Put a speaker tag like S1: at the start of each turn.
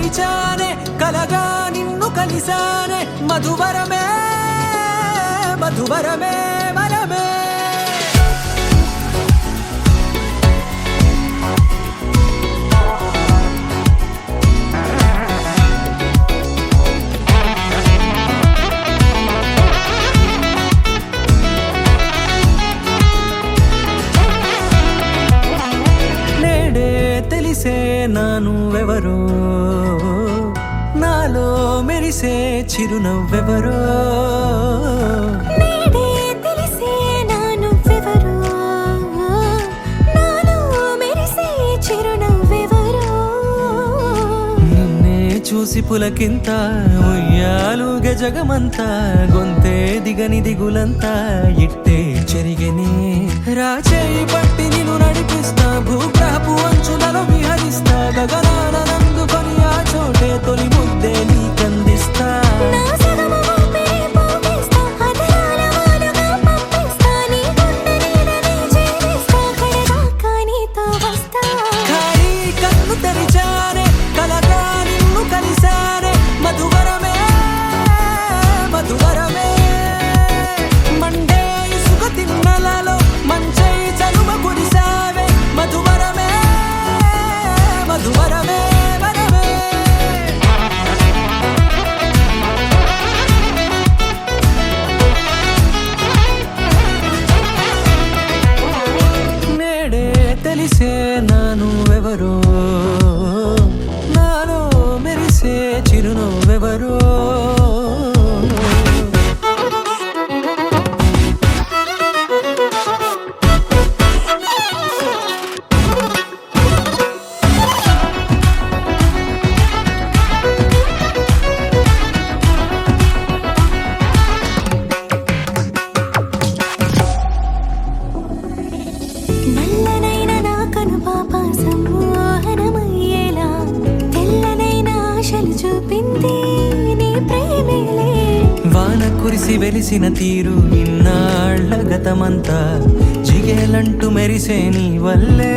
S1: తెరిచానే కలగా నిన్ను కలిసానే మధువరమే మధువరమే వరమే తెలిసే నానువెవరో నాలో మెరిసే చిరునవ్వెవరో
S2: నేడే తెలిసే నానువెవరో నాలో మెరిసే చిరునవ్వెవరో
S1: నిన్నే చూసి పులకింత ఉయ్యాలుగ జగమంతా గొంతే దిగని దిగులంతా ఇట్టే చెరిగనే రాచేయి పట్టి నిన్ను నడిపిస్తా భూగ్రహపు అంచులలో విహరిస్తా గగనాన నందుకొని ఆ చోటే తొలి ముద్దే నీకందిస్తా
S2: నా సగము ఊపిరి పోగిస్తా అదరాల వానగా పంపిస్తా నీ గుండె నీడనే చేరిస్తా కడదాకా నీతో వస్తా
S1: ఖాళీ కన్ను తెరిచానే కలగా నిన్ను కలిసానే మధువరమే మధువరమే మండే ఇసుక తిన్నలలో మంచై చలువ కురిసావే మధువరమే మధువరమే వరమే నేడే తెలిసే నానువెవరో నాలో మెరిసే చిరునవ్వెవరో
S2: నల్లనైన నా కనుపాప సమ్మోహనమయ్యేలా తెల్లనైన ఆశలు చూపింది నీ ప్రేమేలే
S1: వాన కురిసి వెలిసిన తీరు ఇన్నాళ్ల గతమంతా జిగేలంటూ మెరిసే నీ వల్లే